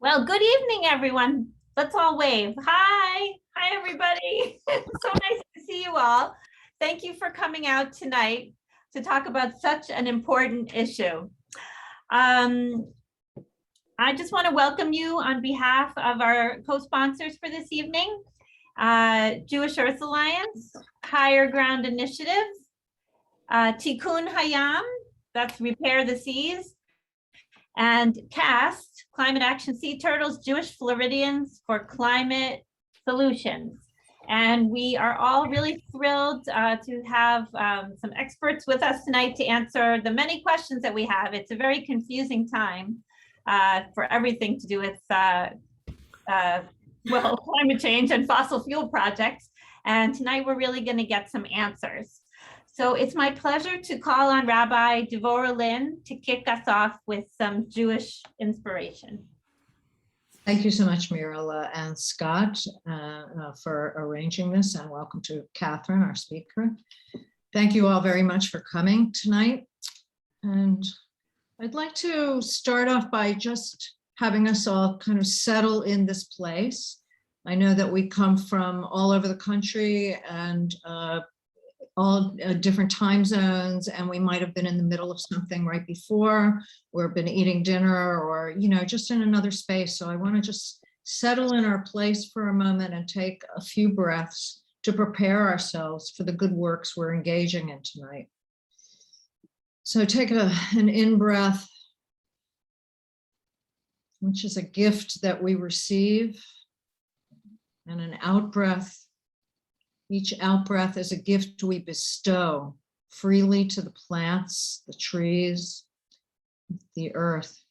Well, good evening, everyone. Let's all wave. Hi. Hi, everybody. So nice to see you all. Thank you for coming out tonight to talk about such an important issue. I just want to welcome you on behalf of our co-sponsors for this evening, Jewish Earth Alliance, Higher Ground Initiative, Tikkun Hayam, that's Repair the Seas, and CAST, Climate Action Sea Turtles, Jewish Floridians for Climate Solutions. And we are all really thrilled to have some experts with us tonight to answer the many questions that we have. It's a very confusing time for everything to do with climate change and fossil fuel projects. And tonight we're really going to get some answers. So it's my pleasure to call on Rabbi Devorah Lynn to kick us off with some Jewish inspiration. Thank you so much, Mirella and Scott, for arranging this, and welcome to Catherine, our speaker. Thank you all very much for coming tonight. And I'd like to start off by just having us all kind of settle in this place. I know that we come from all over the country and all different time zones, and we might have been in the middle of something right before, or been eating dinner, or just in another space. So I want to just settle in our place for a moment and take a few breaths to prepare ourselves for the good works we're engaging in tonight. So take an in-breath, which is a gift that we receive, and an out-breath. Each out-breath is a gift we bestow freely to the plants, the trees, the earth.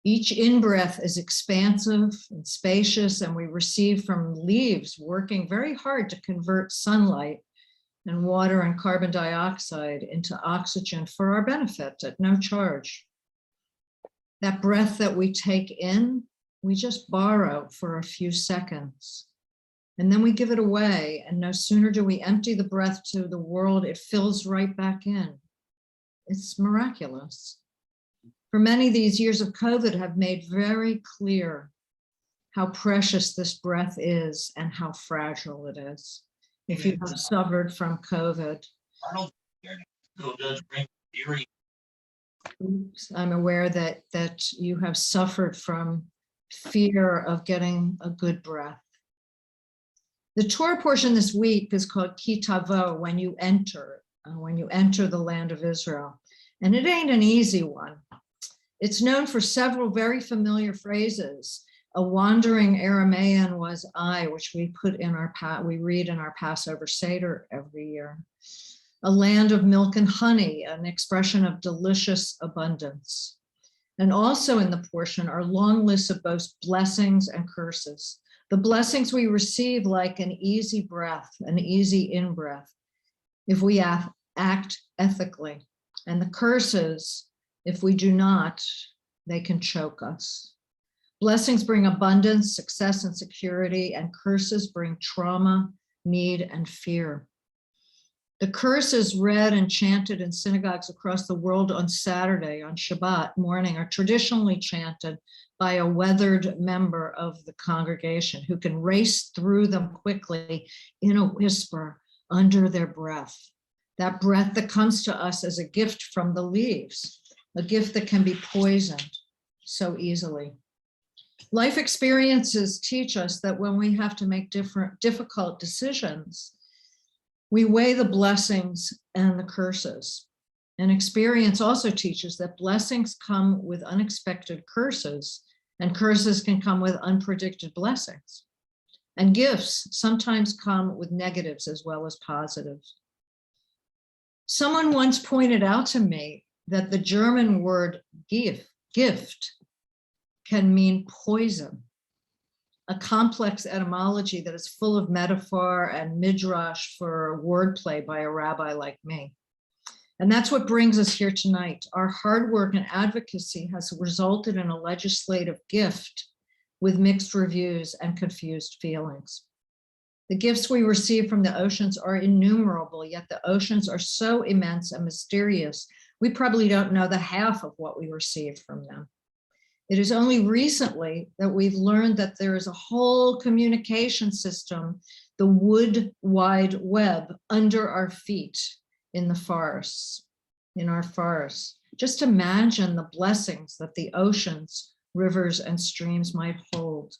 Each in-breath is expansive and spacious, and we receive from leaves working very hard to convert sunlight and water and carbon dioxide into oxygen for our benefit at no charge. That breath that we take in, we just borrow for a few seconds. And then we give it away, and no sooner do we empty the breath to the world, it fills right back in. It's miraculous. For many, these years of COVID have made very clear how precious this breath is and how fragile it is. If you have suffered from COVID, I'm aware that you have suffered from fear of getting a good breath. The Torah portion this week is called Ki Tavo, when you enter the land of Israel. And it ain't an easy one. It's known for several very familiar phrases. A wandering Aramaean was I, which we read in our Passover Seder every year. A land of milk and honey, an expression of delicious abundance. And also in the portion are long lists of both blessings and curses. The blessings we receive like an easy breath, an easy in-breath, if we act ethically. And the curses, if we do not, they can choke us. Blessings bring abundance, success, and security, and curses bring trauma, need, and fear. The curses read and chanted in synagogues across the world on Saturday, on Shabbat morning, are traditionally chanted by a weathered member of the congregation who can race through them quickly in a whisper under their breath. That breath that comes to us as a gift from the leaves, a gift that can be poisoned so easily. Life experiences teach us that when we have to make difficult decisions, we weigh the blessings and the curses. And experience also teaches that blessings come with unexpected curses, and curses can come with unpredicted blessings. And gifts sometimes come with negatives as well as positives. Someone once pointed out to me that the German word gift can mean poison, a complex etymology that is full of metaphor and midrash for wordplay by a rabbi like me. And that's what brings us here tonight. Our hard work and advocacy has resulted in a legislative gift with mixed reviews and confused feelings. The gifts we receive from the oceans are innumerable, yet the oceans are so immense and mysterious, we probably don't know the half of what we received from them. It is only recently that we've learned that there is a whole communication system, the wood wide web, under our feet in the forests, in our forests. Just imagine the blessings that the oceans, rivers, and streams might hold.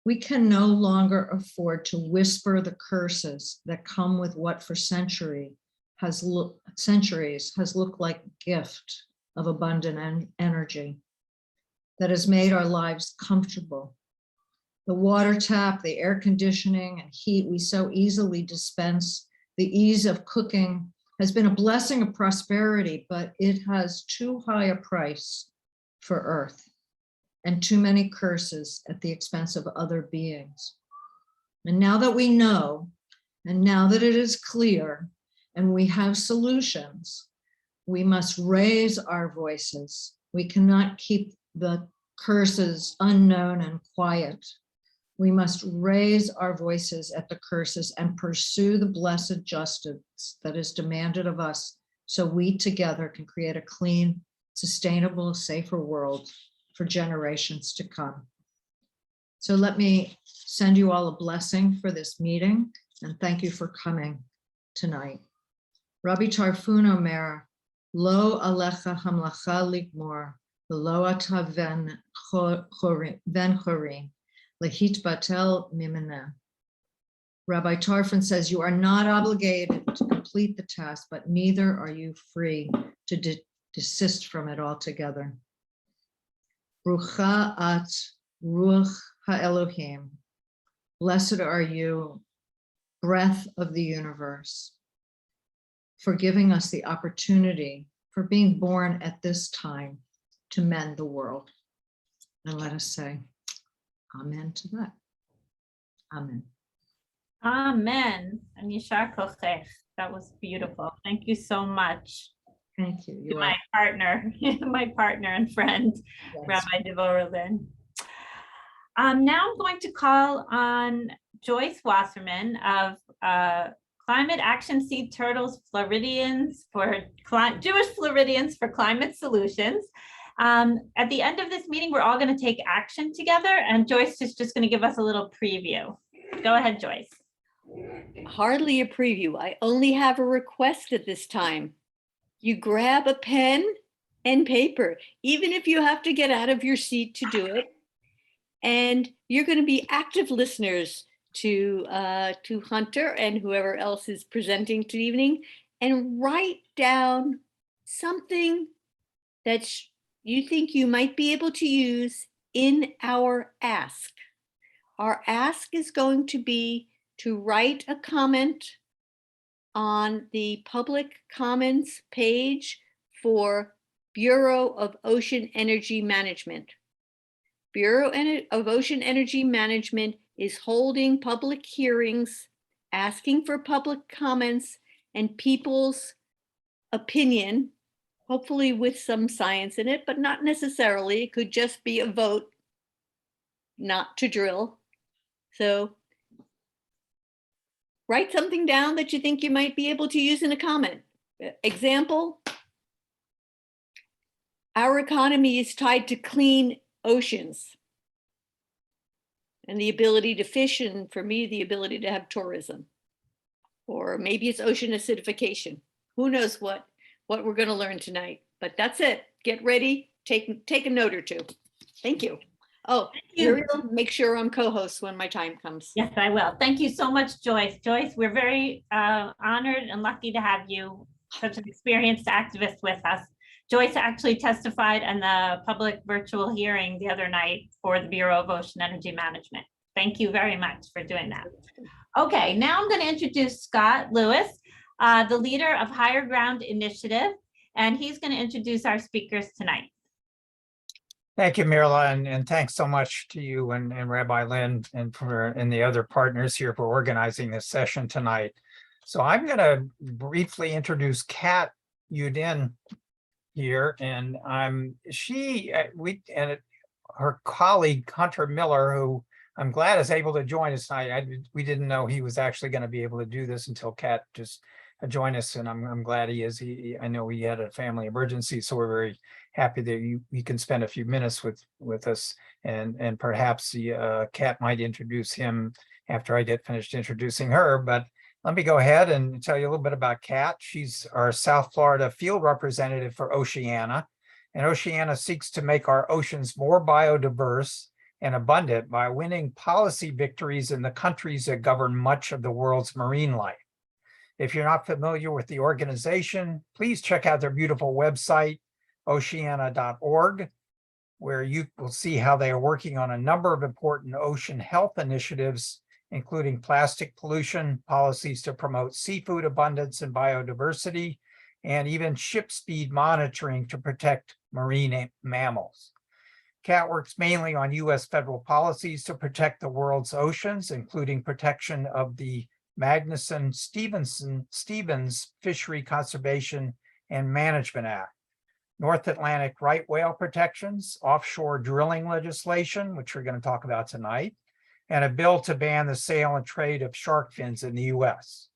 We can no longer afford to whisper the curses that come with what for centuries has looked like gift of abundant energy that has made our lives comfortable. The water tap, the air conditioning and heat we so easily dispense, the ease of cooking has been a blessing of prosperity, but it has too high a price for Earth and too many curses at the expense of other beings. And now that we know, and now that it is clear, and we have solutions, we must raise our voices. We cannot keep the curses unknown and quiet. We must raise our voices at the curses and pursue the blessed justice that is demanded of us so we together can create a clean, sustainable, safer world for generations to come. So let me send you all a blessing for this meeting and thank you for coming tonight. Rabbi Tarfun Omer, Lo alecha hamlacha ligmor, Lo ata ven chorin, lehit batel mimena. Rabbi Tarfun says, you are not obligated to complete the task, but neither are you free to desist from it altogether. Brucha at ruach ha'elohim. Blessed are you, breath of the universe, for giving us the opportunity, for being born at this time to mend the world. And let us say amen to that. Amen. Amen. And Yishar Kochech. That was beautiful. Thank you so much. Thank you. You my partner, my partner and friend, yes. Rabbi Devorah Lynn. Now I'm going to call on Joyce Wasserman of Climate Action Seed Turtles Floridians for Jewish Floridians for Climate Solutions. At the end of this meeting, we're all going to take action together, and Joyce is just going to give us a little preview. Go ahead, Joyce. Hardly a preview. I only have a request at this time. You grab a pen and paper, even if you have to get out of your seat to do it. And you're going to be active listeners to Hunter and whoever else is presenting today evening, and write down something that you think you might be able to use in our ask. Our ask is going to be to write a comment on the public comments page for Bureau of Ocean Energy Management. Bureau of Ocean Energy Management is holding public hearings, asking for public comments and people's opinion, hopefully with some science in it, but not necessarily. It could just be a vote not to drill. So write something down that you think you might be able to use in a comment. Example, our economy is tied to clean oceans and the ability to fish, and for me, the ability to have tourism. Or maybe it's ocean acidification. Who knows what we're going to learn tonight, but that's it. Get ready, take a note or two. Thank you. Oh, Muriel, make sure I'm co-host when my time comes. Yes, I will. Thank you so much, Joyce. Joyce, we're very honored and lucky to have you, such an experienced activist with us. Joyce actually testified in the public virtual hearing the other night for the Bureau of Ocean Energy Management. Thank you very much for doing that. Okay, now I'm going to introduce Scott Lewis, the leader of Higher Ground Initiative, and he's going to introduce our speakers tonight. Thank you, Mirla, and thanks so much to you and Rabbi Lynn and the other partners here for organizing this session tonight. So I'm going to briefly introduce Kat Udin here, and her colleague Hunter Miller, who I'm glad is able to join us tonight. We didn't know he was actually going to be able to do this until Kat just join us, and I'm glad he is. I know he had a family emergency, so we're very happy that you can spend a few minutes with us, and perhaps Kat might introduce him after I get finished introducing her. But let me go ahead and tell you a little bit about Kat. She's our South Florida field representative for Oceana, and Oceana seeks to make our oceans more biodiverse and abundant by winning policy victories in the countries that govern much of the world's marine life. If you're not familiar with the organization, please check out their beautiful website, oceana.org, where you will see how they are working on a number of important ocean health initiatives, including plastic pollution, policies to promote seafood abundance and biodiversity, and even ship speed monitoring to protect marine mammals. Kat works mainly on U.S. federal policies to protect the world's oceans, including protection of the Magnuson-Stevens Fishery Conservation and Management Act, North Atlantic right whale protections, offshore drilling legislation, which we're going to talk about tonight, and a bill to ban the sale and trade of shark fins in the U.S.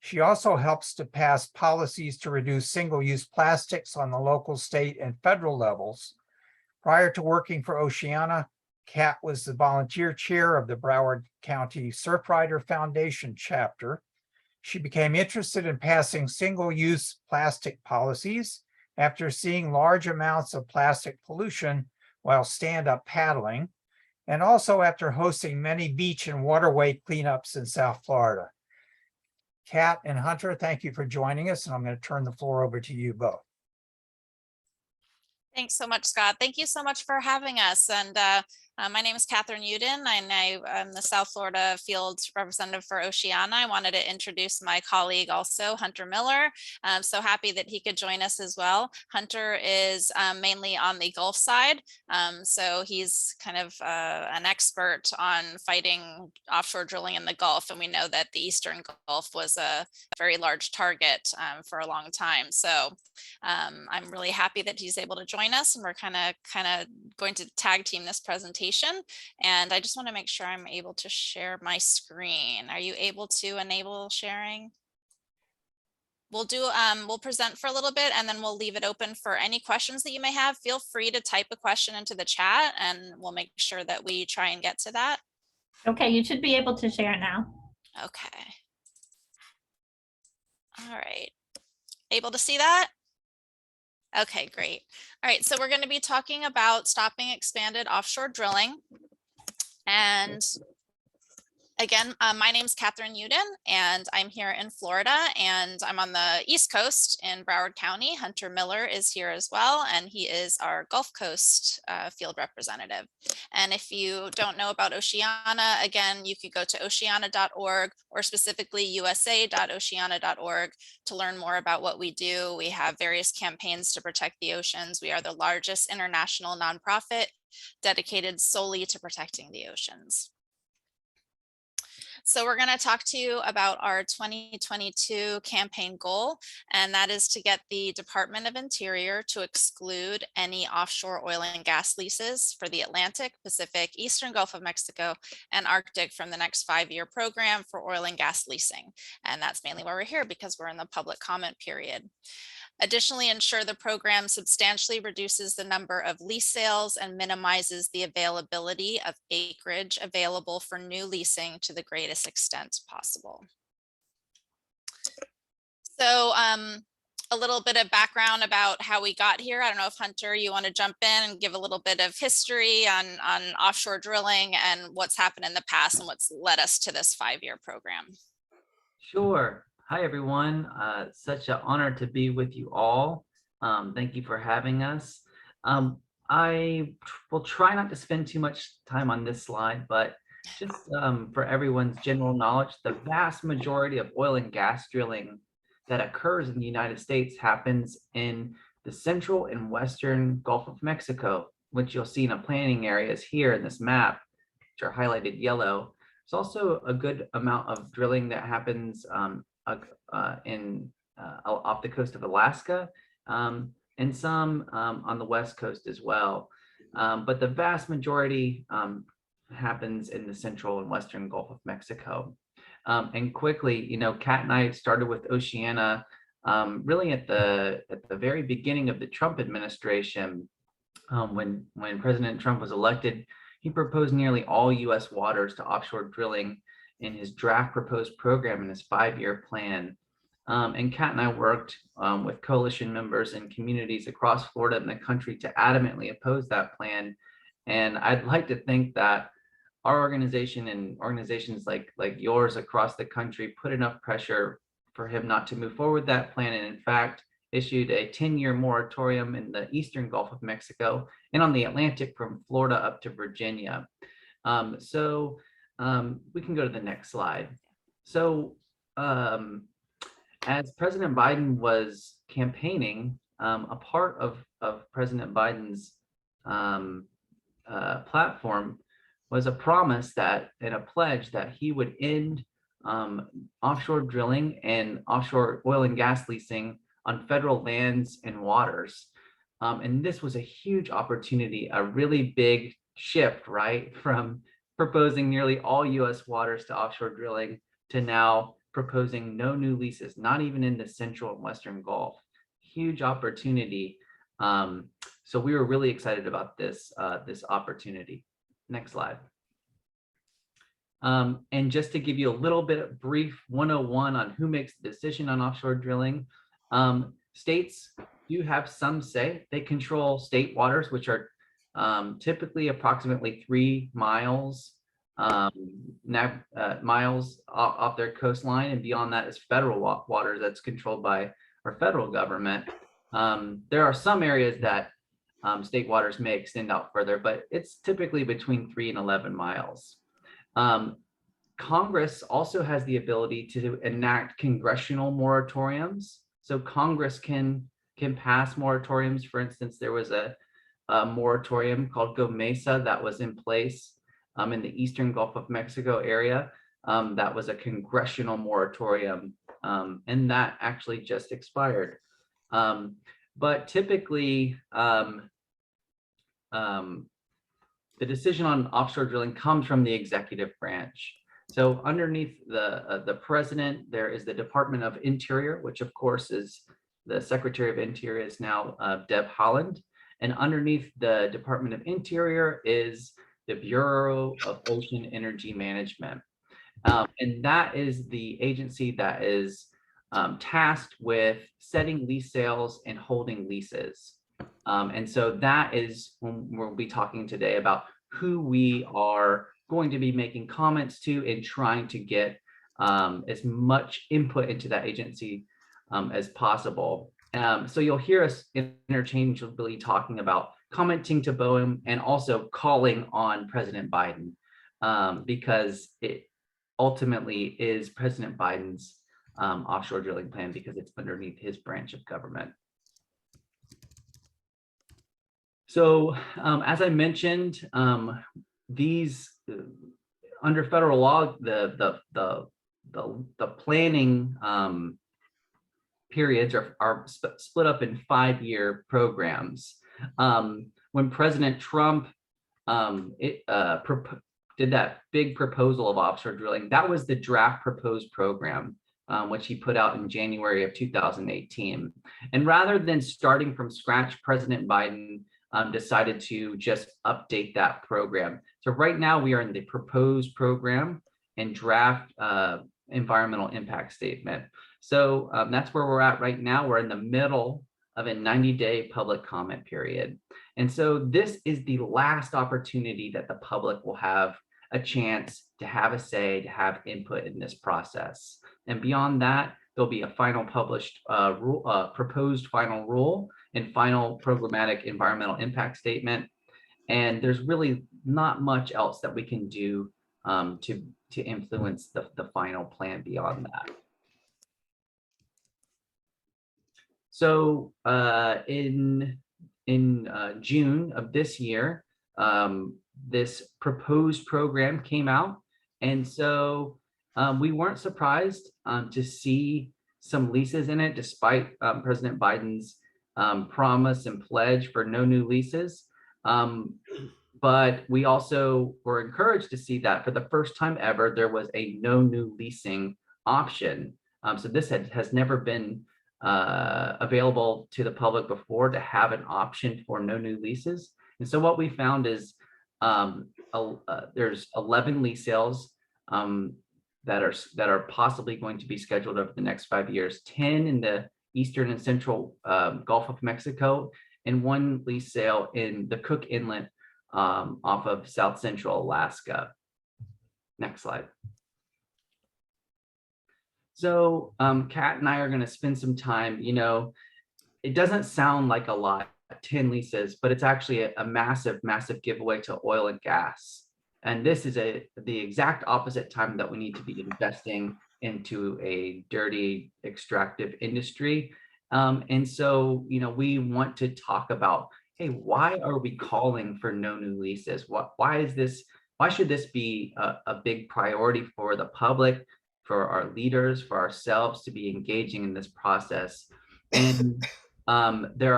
She also helps to pass policies to reduce single-use plastics on the local, state, and federal levels. Prior to working for Oceana, Kat was the volunteer chair of the Broward County Surfrider Foundation chapter. She became interested in passing single-use plastic policies after seeing large amounts of plastic pollution while stand-up paddling, and also after hosting many beach and waterway cleanups in South Florida. Kat and Hunter, thank you for joining us, and I'm going to turn the floor over to you both. Thanks so much, Scott. Thank you so much for having us. And my name is Catherine Uden, and I am the South Florida field representative for Oceana. I wanted to introduce my colleague also, Hunter Miller. I'm so happy that he could join us as well. Hunter is mainly on the Gulf side. So he's kind of an expert on fighting offshore drilling in the Gulf. And we know that the Eastern Gulf was a very large target for a long time. So I'm really happy that he's able to join us, and we're kind of going to tag team this presentation. And I just want to make sure I'm able to share my screen. Are you able to enable sharing? We'll present for a little bit, and then we'll leave it open for any questions that you may have. Feel free to type a question into the chat, and we'll make sure that we try and get to that. Okay, you should be able to share now. Okay. All right. Able to see that? Okay, great. All right, so we're going to be talking about stopping expanded offshore drilling. And again, my name is Catherine Uden, and I'm here in Florida, and I'm on the East Coast in Broward County. Hunter Miller is here as well, and he is our Gulf Coast field representative. And if you don't know about Oceana, again, you could go to oceana.org, or specifically usa.oceana.org to learn more about what we do. We have various campaigns to protect the oceans. We are the largest international nonprofit dedicated solely to protecting the oceans. So we're going to talk to you about our 2022 campaign goal, and that is to get the Department of Interior to exclude any offshore oil and gas leases for the Atlantic, Pacific, Eastern Gulf of Mexico, and Arctic from the next 5-year program for oil and gas leasing. And that's mainly why we're here, because we're in the public comment period. Additionally, ensure the program substantially reduces the number of lease sales and minimizes the availability of acreage available for new leasing to the greatest extent possible. So a little bit of background about how we got here. I don't know if Hunter, you want to jump in and give a little bit of history on offshore drilling and what's happened in the past and what's led us to this 5-year program. Sure. Hi, everyone. Such an honor to be with you all. Thank you for having us. I will try not to spend too much time on this slide, but just for everyone's general knowledge, the vast majority of oil and gas drilling that occurs in the United States happens in the central and western Gulf of Mexico, which you'll see in the planning areas here in this map, which are highlighted yellow. There's also a good amount of drilling that happens off the coast of Alaska, and some on the west coast as well. But the vast majority happens in the central and western Gulf of Mexico. And quickly, you know, Kat and I started with Oceana really at the very beginning of the Trump administration. When President Trump was elected, he proposed nearly all U.S. waters to offshore drilling in his draft proposed program in his 5-year plan. And Kat and I worked with coalition members and communities across Florida and the country to adamantly oppose that plan. And I'd like to think that our organization and organizations like yours across the country put enough pressure for him not to move forward with that plan, and in fact issued a 10-year moratorium in the eastern Gulf of Mexico and on the Atlantic from Florida up to Virginia. We can go to the next slide. So as President Biden was campaigning, a part of President Biden's platform was a promise that, and a pledge that he would end offshore drilling and offshore oil and gas leasing on federal lands and waters. And this was a huge opportunity, a really big shift, right? From proposing nearly all US waters to offshore drilling to now proposing no new leases, not even in the central and western Gulf. Huge opportunity. So we were really excited about this opportunity. Next slide. And just to give you a little bit of brief 101 on who makes the decision on offshore drilling, states do have some say. They control state waters, which are typically approximately 3 miles miles off their coastline, and beyond that is federal waters that's controlled by our federal government. There are some areas that state waters may extend out further, but it's typically between 3 and 11 miles. Congress also has the ability to enact congressional moratoriums. So Congress can pass moratoriums. For instance, there was a moratorium called Go Mesa that was in place in the eastern Gulf of Mexico area. That was a congressional moratorium, and that actually just expired. But typically, the decision on offshore drilling comes from the executive branch. So underneath the president, there is the Department of Interior, which of course is the Secretary of Interior is now Deb Haaland. And underneath the Department of Interior is the Bureau of Ocean Energy Management. And that is the agency that is tasked with setting lease sales and holding leases. And so that is when we'll be talking today about who we are going to be making comments to and trying to get as much input into that agency as possible. So you'll hear us interchangeably talking about commenting to BOEM and also calling on President Biden because it ultimately is President Biden's offshore drilling plan because it's underneath his branch of government. So as I mentioned, these under federal law, the planning periods are split up in 5-year programs. When President Trump did that big proposal of offshore drilling, that was the draft proposed program, which he put out in January of 2018. And rather than starting from scratch, President Biden decided to just update that program. So right now we are in the proposed program and draft environmental impact statement. So that's where we're at right now. We're in the middle of a 90-day public comment period. And so this is the last opportunity that the public will have a chance to have a say, to have input in this process. And beyond that, there'll be a final published proposed final rule and final programmatic environmental impact statement. And there's really not much else that we can do to influence the final plan beyond that. So in June of this year, this proposed program came out. And so we weren't surprised to see some leases in it, despite President Biden's promise and pledge for no new leases. But we also were encouraged to see that for the first time ever, there was a no new leasing option. So this has never been available to the public before, to have an option for no new leases. And so what we found is there's 11 lease sales that are possibly going to be scheduled over the next 5 years, 10 in the eastern and central Gulf of Mexico, and 1 lease sale in the Cook Inlet off of South Central Alaska. Next slide. So Kat and I are going to spend some time, it doesn't sound like a lot, 10 leases, but it's actually a massive, massive giveaway to oil and gas. And this is the exact opposite time that we need to be investing into a dirty extractive industry. And so, we want to talk about, hey, why are we calling for no new leases? Why should this be a big priority for the public, for our leaders, for ourselves to be engaging in this process? And there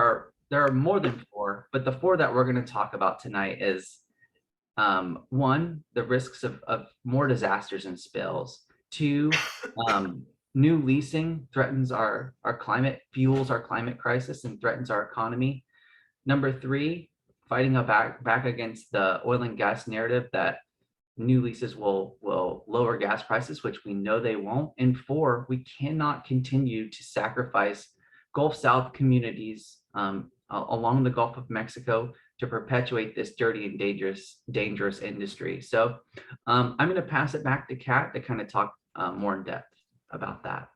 are more than 4, but the 4 that we're going to talk about tonight is 1, the risks of more disasters and spills. 2, new leasing threatens our climate, fuels our climate crisis, and threatens our economy. Number 3, fighting back against the oil and gas narrative that new leases will lower gas prices, which we know they won't. And 4, we cannot continue to sacrifice Gulf South communities along the Gulf of Mexico to perpetuate this dirty and dangerous industry. So I'm going to pass it back to Kat to kind of talk more in depth about that.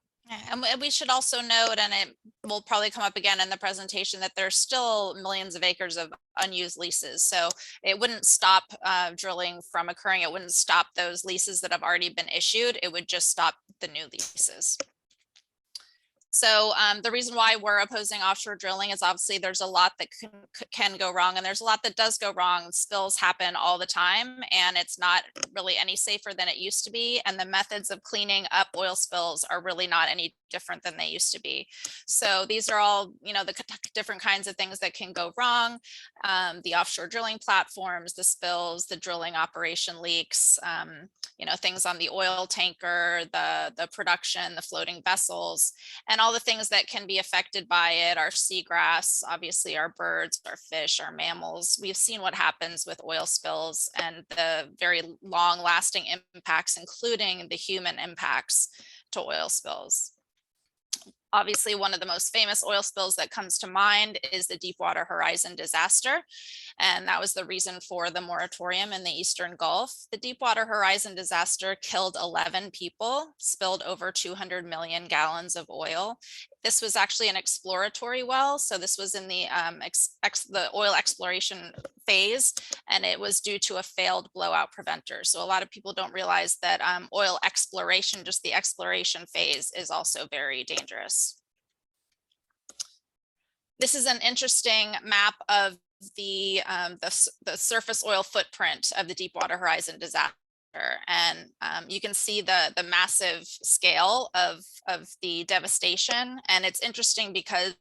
And we should also note, and it will probably come up again in the presentation, that there's still millions of acres of unused leases. So it wouldn't stop drilling from occurring. It wouldn't stop those leases that have already been issued. It would just stop the new leases. So the reason why we're opposing offshore drilling is obviously there's a lot that can go wrong, and there's a lot that does go wrong. Spills happen all the time, and it's not really any safer than it used to be. And the methods of cleaning up oil spills are really not any different than they used to be. So these are all, the different kinds of things that can go wrong. The offshore drilling platforms, the spills, the drilling operation leaks, things on the oil tanker, the production, the floating vessels, and all the things that can be affected by it, our seagrass, obviously our birds, our fish, our mammals. We've seen what happens with oil spills and the very long lasting impacts, including the human impacts to oil spills. Obviously, one of the most famous oil spills that comes to mind is the Deepwater Horizon disaster. And that was the reason for the moratorium in the Eastern Gulf. The Deepwater Horizon disaster killed 11 people, spilled over 200 million gallons of oil. This was actually an exploratory well. So this was in the oil exploration phase, and it was due to a failed blowout preventer. So a lot of people don't realize that oil exploration, just the exploration phase, is also very dangerous. This is an interesting map of the surface oil footprint of the Deepwater Horizon disaster. And you can see the massive scale of the devastation. And it's interesting because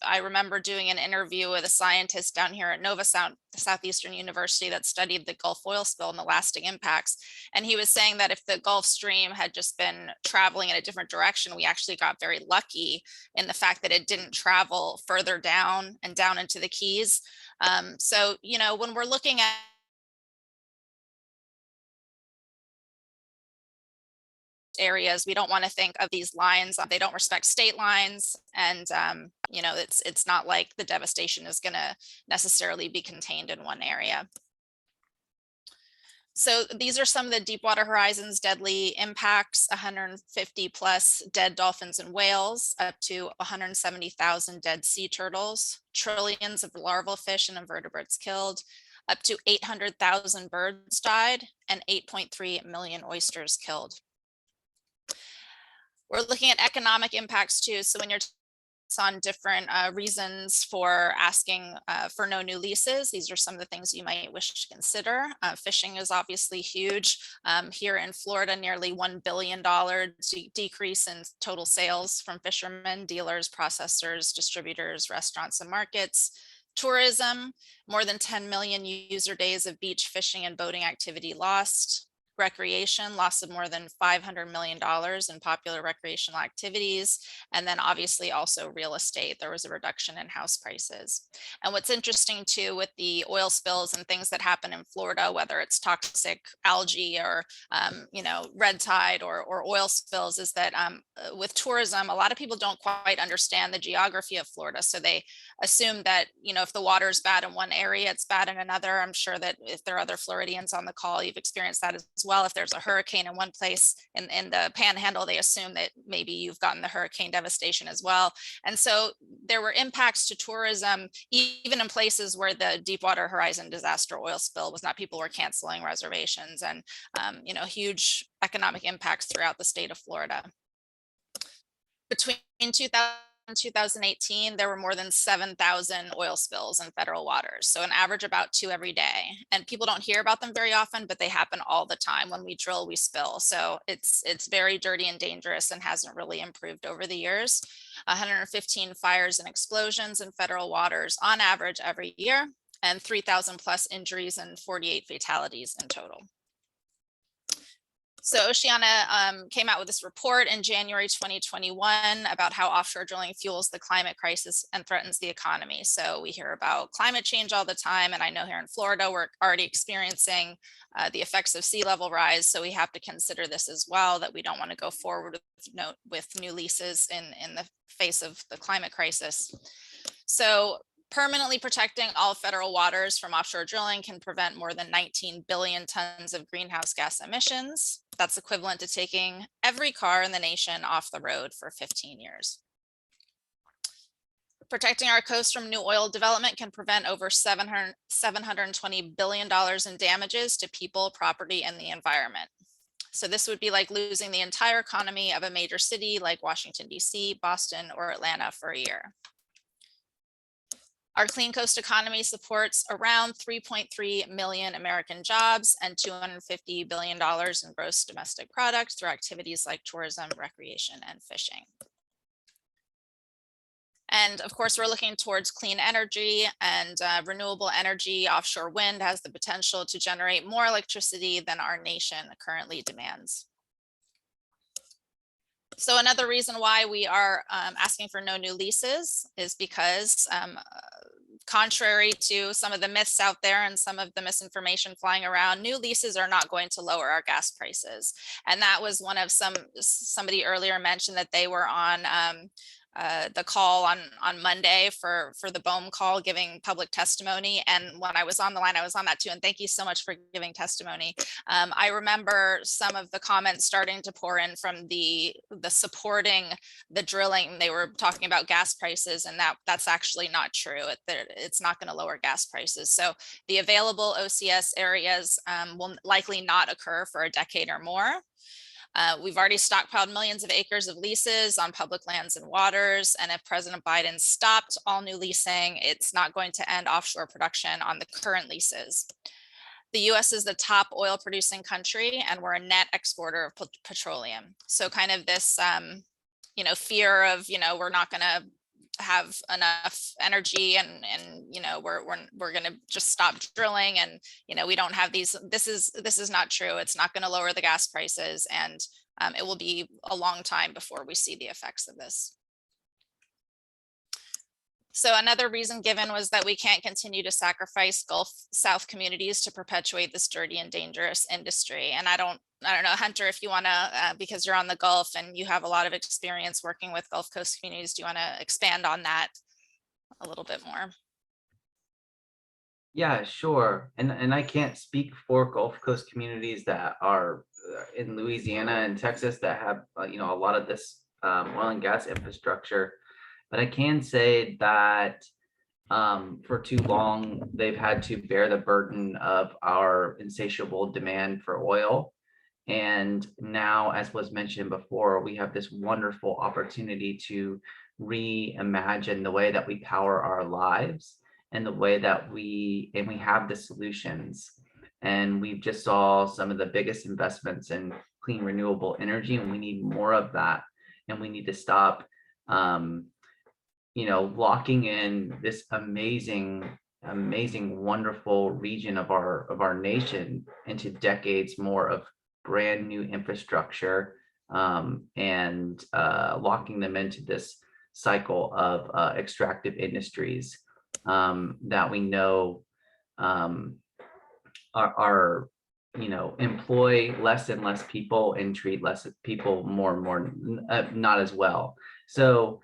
I remember doing an interview with a scientist down here at Southeastern University that studied the Gulf oil spill and the lasting impacts. And he was saying that if the Gulf Stream had just been traveling in a different direction, we actually got very lucky in the fact that it didn't travel further down and down into the Keys. So, when we're looking at areas, we don't want to think of these lines. They don't respect state lines. And, it's not like the devastation is going to necessarily be contained in one area. So these are some of the Deepwater Horizon's deadly impacts: 150 plus dead dolphins and whales, up to 170,000 dead sea turtles, trillions of larval fish and invertebrates killed, up to 800,000 birds died, and 8.3 million oysters killed. We're looking at economic impacts too. So when you're on different reasons for asking for no new leases, these are some of the things you might wish to consider. Fishing is obviously huge. Here in Florida, nearly $1 billion decrease in total sales from fishermen, dealers, processors, distributors, restaurants, and markets. Tourism, more than 10 million user days of beach fishing and boating activity lost. Recreation, loss of more than $500 million in popular recreational activities. And then obviously also real estate, there was a reduction in house prices. And what's interesting too with the oil spills and things that happen in Florida, whether it's toxic algae or red tide or oil spills, is that with tourism, a lot of people don't quite understand the geography of Florida. So they assume that, if the water is bad in one area, it's bad in another. I'm sure that if there are other Floridians on the call, you've experienced that as well. If there's a hurricane in one place in the panhandle, they assume that maybe you've gotten the hurricane devastation as well. And so there were impacts to tourism, even in places where the Deepwater Horizon disaster oil spill was not, people were canceling reservations, and huge economic impacts throughout the state of Florida. Between 2000 and 2018, there were more than 7,000 oil spills in federal waters. So an average about 2 every day. And people don't hear about them very often, but they happen all the time. When we drill, we spill. So it's very dirty and dangerous and hasn't really improved over the years. 115 fires and explosions in federal waters on average every year, and 3,000 plus injuries and 48 fatalities in total. So Oceana came out with this report in January 2021 about how offshore drilling fuels the climate crisis and threatens the economy. So we hear about climate change all the time, and I know here in Florida we're already experiencing the effects of sea level rise. So we have to consider this as well, that we don't want to go forward with new leases in the face of the climate crisis. So permanently protecting all federal waters from offshore drilling can prevent more than 19 billion tons of greenhouse gas emissions. That's equivalent to taking every car in the nation off the road for 15 years. Protecting our coast from new oil development can prevent over $720 billion in damages to people, property, and the environment. So this would be like losing the entire economy of a major city like Washington, D.C., Boston, or Atlanta for a year. Our clean coast economy supports around 3.3 million American jobs and $250 billion in gross domestic product through activities like tourism, recreation, and fishing. And of course, we're looking towards clean energy and renewable energy. Offshore wind has the potential to generate more electricity than our nation currently demands. So another reason why we are asking for no new leases is because contrary to some of the myths out there and some of the misinformation flying around, new leases are not going to lower our gas prices. And that was one of somebody earlier mentioned that they were on the call on Monday for the BOEM call giving public testimony. And when I was on the line, I was on that too. And thank you so much for giving testimony. I remember some of the comments starting to pour in from the supporting the drilling. They were talking about gas prices, and that's actually not true. It's not going to lower gas prices. So the available OCS areas will likely not occur for a decade or more. We've already stockpiled millions of acres of leases on public lands and waters. And if President Biden stopped all new leasing, it's not going to end offshore production on the current leases. The US is the top oil producing country, and we're a net exporter of petroleum. So kind of this, fear of, we're not going to have enough energy and we're going to just stop drilling, and we don't have these. This is not true. It's not going to lower the gas prices, and it will be a long time before we see the effects of this. So another reason given was that we can't continue to sacrifice Gulf South communities to perpetuate this dirty and dangerous industry. And I don't know, Hunter, if you want to, because you're on the Gulf and you have a lot of experience working with Gulf Coast communities, do you want to expand on that a little bit more? Yeah, sure. And I can't speak for Gulf Coast communities that are in Louisiana and Texas that have, a lot of this oil and gas infrastructure. But I can say that for too long, they've had to bear the burden of our insatiable demand for oil. And now, as was mentioned before, we have this wonderful opportunity to reimagine the way that we power our lives and the way that we have the solutions. And we've just saw some of the biggest investments in clean renewable energy, and we need more of that. And we need to stop locking in this amazing, wonderful region of our nation into decades more of brand new infrastructure, and locking them into this cycle of extractive industries that we know are employ less and less people and treat less people more and more not as well. So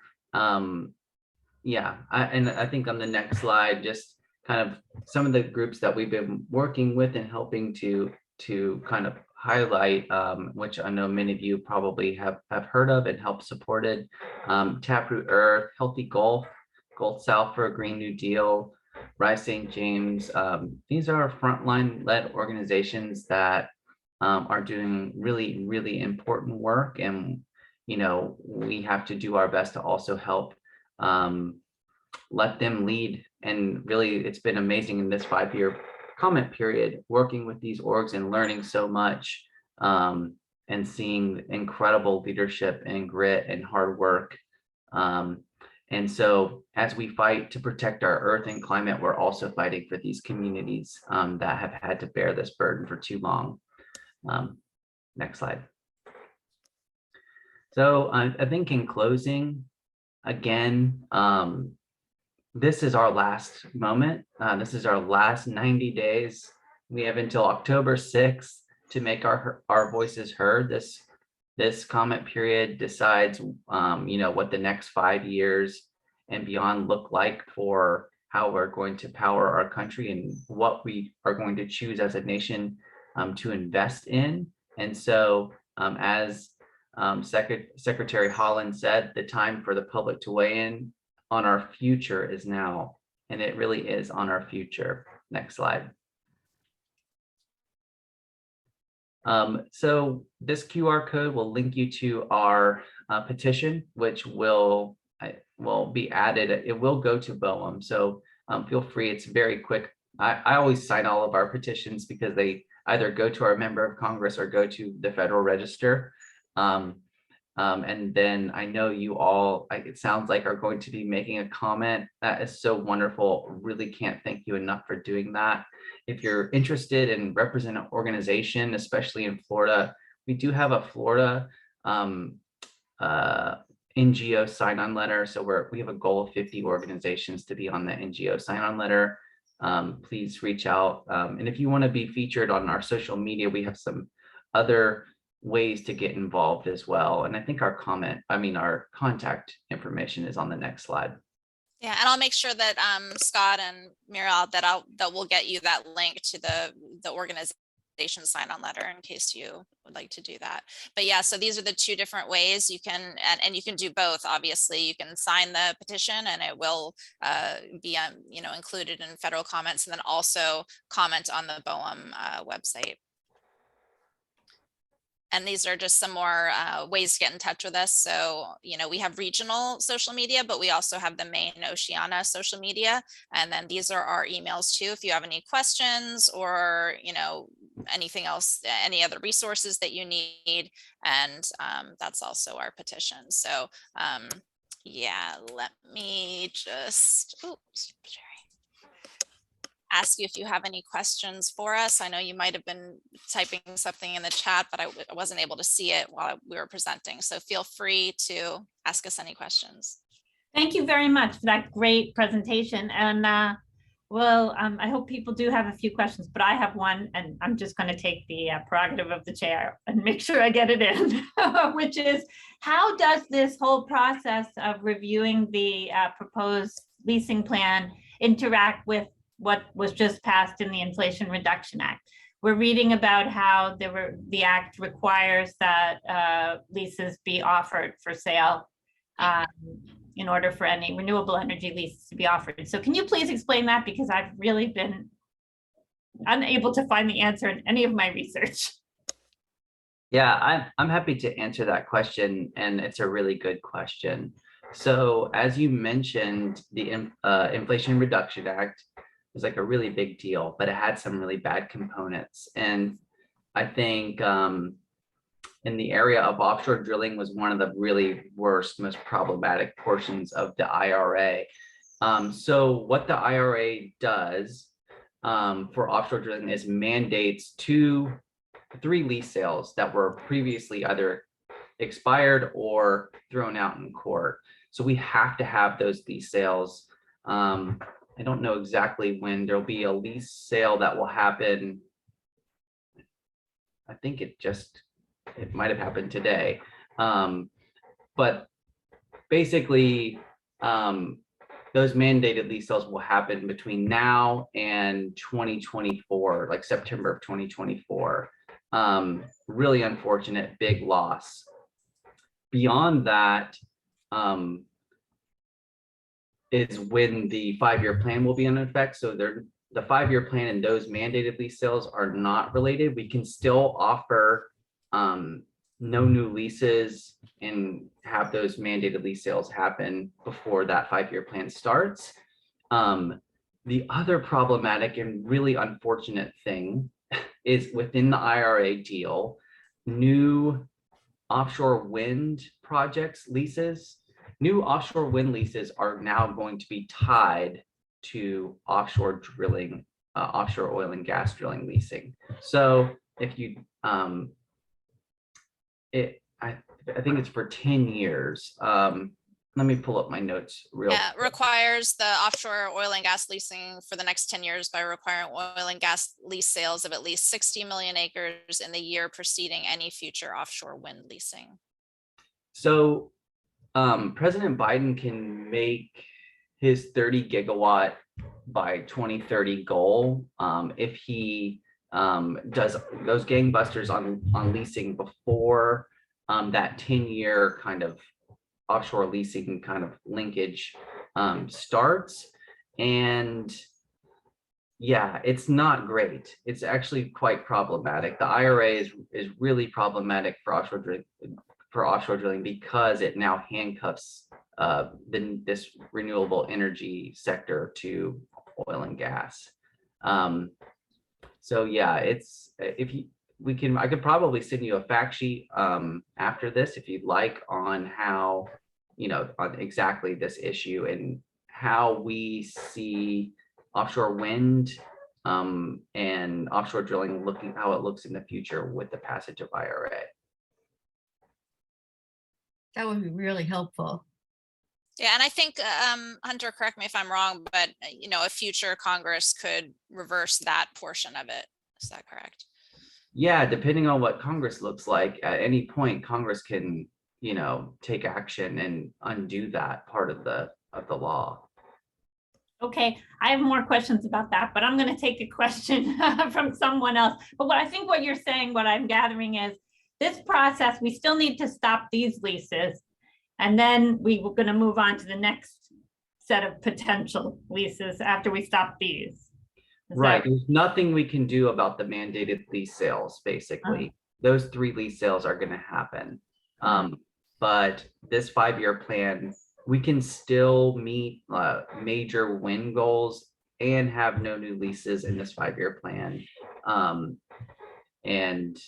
yeah, I think on the next slide, just kind of some of the groups that we've been working with and helping to kind of highlight, which I know many of you probably have heard of and helped supported. Taproot Earth, Healthy Gulf South for a Green New Deal, Rise St. James. These are frontline led organizations that are doing really, really important work. And, we have to do our best to also help let them lead. And really, it's been amazing in this 5-year comment period, working with these orgs and learning so much, and seeing incredible leadership and grit and hard work. And so as we fight to protect our earth and climate, we're also fighting for these communities that have had to bear this burden for too long. Next slide. So I think in closing, again, this is our last moment. This is our last 90 days. We have until October 6th to make our voices heard. This comment period decides, what the next 5 years and beyond look like for how we're going to power our country and what we are going to choose as a nation to invest in. And so, as Secretary Holland said, the time for the public to weigh in on our future is now, and it really is on our future. Next slide. So this QR code will link you to our petition, which will be added. It will go to BOEM. So feel free. It's very quick. I always sign all of our petitions because they either go to our member of Congress or go to the Federal Register. And then I know you all, it sounds like, are going to be making a comment. That is so wonderful. Really can't thank you enough for doing that. If you're interested in represent an organization, especially in Florida, we do have a Florida NGO sign-on letter. So we have a goal of 50 organizations to be on the NGO sign-on letter. Please reach out. And if you want to be featured on our social media, we have some other ways to get involved as well. And I think our contact information is on the next slide. Yeah, and I'll make sure that Scott and Muriel that we'll get you that link to the organization sign-on letter in case you would like to do that. But yeah, so these are the two different ways you can, and you can do both. Obviously, you can sign the petition and it will be included in federal comments, and then also comment on the BOEM website. And these are just some more ways to get in touch with us. So, we have regional social media, but we also have the main Oceana social media. And then these are our emails too. If you have any questions or, anything else, any other resources that you need. And that's also our petition. So yeah, let me just, ask you if you have any questions for us. I know you might have been typing something in the chat, but I wasn't able to see it while we were presenting. So feel free to ask us any questions. Thank you very much for that great presentation. And I hope people do have a few questions, but I have one, and I'm just going to take the prerogative of the chair and make sure I get it in, which is, how does this whole process of reviewing the proposed leasing plan interact with what was just passed in the Inflation Reduction Act? We're reading about how the act requires that leases be offered for sale in order for any renewable energy leases to be offered. So can you please explain that? Because I've really been unable to find the answer in any of my research. Yeah, I'm happy to answer that question, and it's a really good question. So as you mentioned, the Inflation Reduction Act was like a really big deal, but it had some really bad components. And I think in the area of offshore drilling was one of the really worst, most problematic portions of the IRA. So what the IRA does for offshore drilling is mandates 2-3 lease sales that were previously either expired or thrown out in court. So we have to have those lease sales. I don't know exactly when there'll be a lease sale that will happen. I think it might have happened today. But basically, those mandated lease sales will happen between now and 2024, like September of 2024. Really unfortunate, big loss. Beyond that, is when the 5-year plan will be in effect. So the 5-year plan and those mandated lease sales are not related. We can still offer no new leases and have those mandated lease sales happen before that 5-year plan starts. The other problematic and really unfortunate thing is within the IRA deal, new offshore wind projects leases. New offshore wind leases are now going to be tied to offshore drilling, offshore oil and gas drilling leasing. So if you, I think it's for 10 years. Let me pull up my notes real Yeah, quick. requires the offshore oil and gas leasing for the next 10 years by requiring oil and gas lease sales of at least 60 million acres in the year preceding any future offshore wind leasing. So President Biden can make his 30 gigawatt by 2030 goal if he does those gangbusters on leasing before that 10-year kind of offshore leasing kind of linkage starts. And yeah, it's not great. It's actually quite problematic. The IRA is really problematic for offshore drilling because it now handcuffs this renewable energy sector to oil and gas. So yeah, it's I could probably send you a fact sheet after this if you'd like on how, on exactly this issue and how we see offshore wind and offshore drilling how it looks in the future with the passage of IRA. That would be really helpful. Yeah, and I think, Hunter, correct me if I'm wrong, but a future Congress could reverse that portion of it. Is that correct? Yeah, depending on what Congress looks like, at any point, Congress can, take action and undo that part of the law. Okay, I have more questions about that, but I'm going to take a question from someone else. But what you're saying, what I'm gathering is this process, we still need to stop these leases. And then we were going to move on to the next set of potential leases after we stop these. Right. There's nothing we can do about the mandated lease sales, basically. Those 3 lease sales are going to happen. But this 5-year plan, we can still meet major wind goals and have no new leases in this 5-year plan. And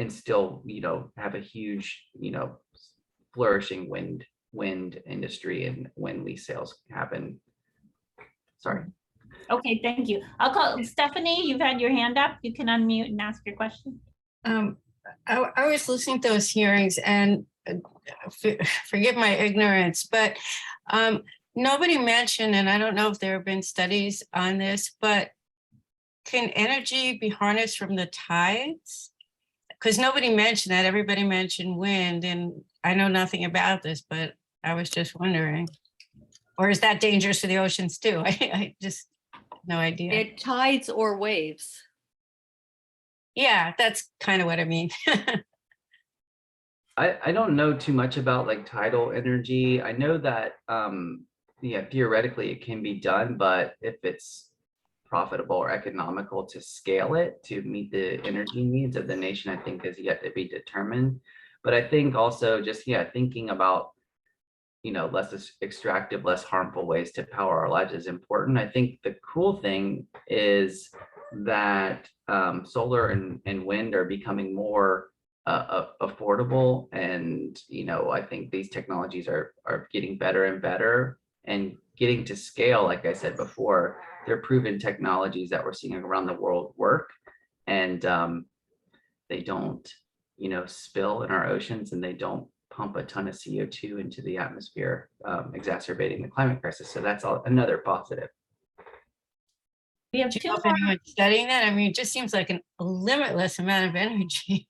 still, have a huge, flourishing wind industry and when lease sales happen. Sorry. Okay, thank you. I'll call Stephanie. You've had your hand up. You can unmute and ask your question. I was listening to those hearings and forgive my ignorance, but nobody mentioned, and I don't know if there have been studies on this, but can energy be harnessed from the tides? Because nobody mentioned that. Everybody mentioned wind, and I know nothing about this, but I was just wondering. Or is that dangerous for the oceans too? I just no idea. It tides or waves. Yeah, that's kind of what I mean. I don't know too much about like tidal energy. I know that theoretically it can be done, but if it's profitable or economical to scale it to meet the energy needs of the nation, I think is yet to be determined. But I think also just thinking about less extractive, less harmful ways to power our lives is important. I think the cool thing is that solar and wind are becoming more affordable. And, I think these technologies are getting better and better and getting to scale. Like I said before, they're proven technologies that we're seeing around the world work. And they don't, spill in our oceans, and they don't pump a ton of CO2 into the atmosphere, exacerbating the climate crisis. So that's another positive. We have Do two you know if more. anyone's studying that? I mean, it just seems like a limitless amount of energy.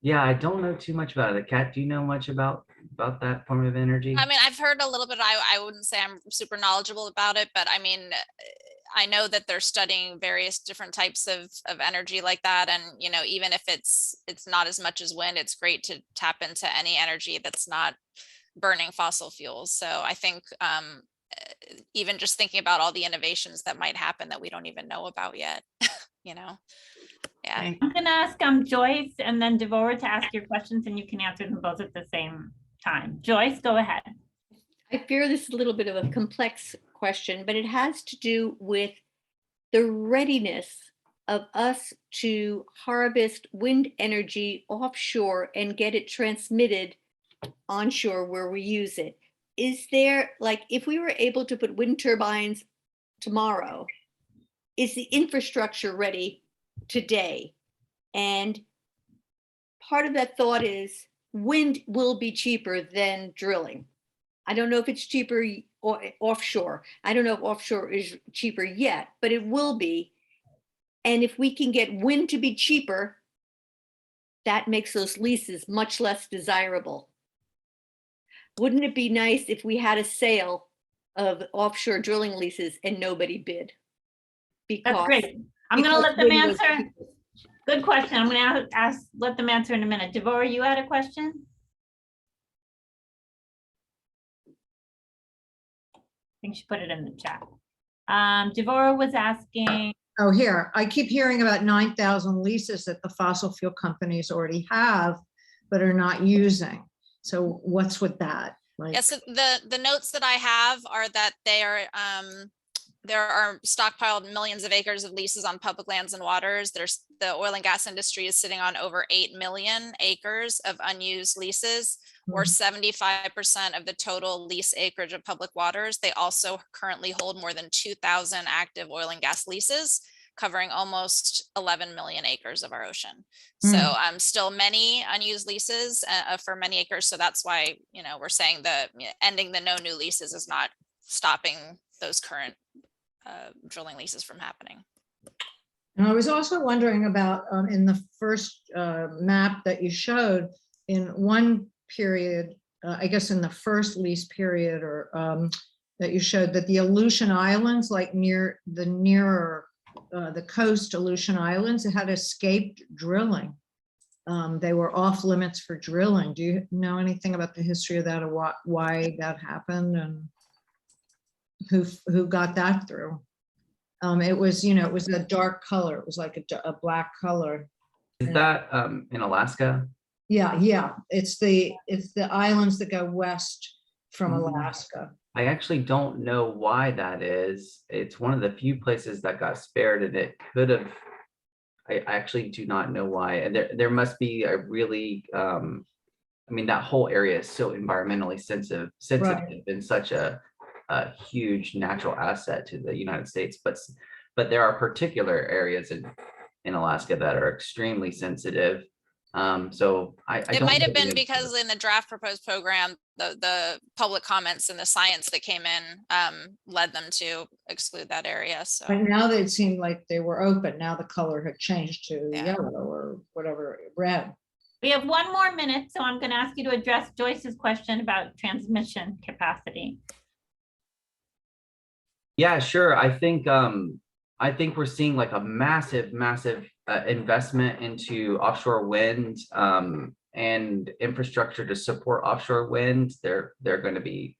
Yeah, I don't know too much about it. Kat, do you know much about that form of energy? I mean, I've heard a little bit. I wouldn't say I'm super knowledgeable about it, but I mean, I know that they're studying various different types of energy like that. And, even if it's not as much as wind, it's great to tap into any energy that's not burning fossil fuels. So I think even just thinking about all the innovations that might happen that we don't even know about yet, yeah. Right. I'm gonna ask Joyce and then Devorah to ask your questions, and you can answer them both at the same time. Joyce, go ahead. I fear this is a little bit of a complex question, but it has to do with the readiness of us to harvest wind energy offshore and get it transmitted onshore where we use it. Is there, like, if we were able to put wind turbines tomorrow, is the infrastructure ready today? And part of that thought is wind will be cheaper than drilling. I don't know if it's cheaper or offshore. I don't know if offshore is cheaper yet, but it will be. And if we can get wind to be cheaper, that makes those leases much less desirable. Wouldn't it be nice if we had a sale of offshore drilling leases and nobody bid? That's great. I'm gonna let them answer. Good question. I'm gonna let them answer in a minute. Devorah, you had a question? I think she put it in the chat. Devorah was asking. Oh, here, I keep hearing about 9,000 leases that the fossil fuel companies already have, but are not using. So what's with that? Like, Yeah, so the notes that I have are that there are stockpiled millions of acres of leases on public lands and waters. The oil and gas industry is sitting on over 8 million acres of unused leases, or 75% of the total lease acreage of public waters. They also currently hold more than 2,000 active oil and gas leases, covering almost 11 million acres of our ocean. So still many unused leases for many acres. So that's why, we're saying that ending the no new leases is not stopping those current drilling leases from happening. And I was also wondering about in the first map that you showed, in one period, I guess in the first lease period, or that you showed that the Aleutian Islands, like nearer the coast, Aleutian Islands, it had escaped drilling. They were off limits for drilling. Do you know anything about the history of that, or why that happened, and who got that through? It was, it was a dark color. It was like a black color. Is that in Alaska? Yeah. It's the islands that go west from Alaska. I actually don't know why that is. It's one of the few places that got spared, and it could have. I actually do not know why. And there must be a really. I mean, that whole area is so environmentally sensitive Right. and such a huge natural asset to the United States. But there are particular areas in Alaska that are extremely sensitive. So It might have been because in the draft proposed program, the public comments and the science that came in led them to exclude that area. So But now they seemed like they were open. Now the color had changed to Yeah. yellow or whatever, red. We have 1 more minute, so I'm gonna ask you to address Joyce's question about transmission capacity. Yeah, sure. I think we're seeing like a massive investment into offshore wind and infrastructure to support offshore wind. You're going to be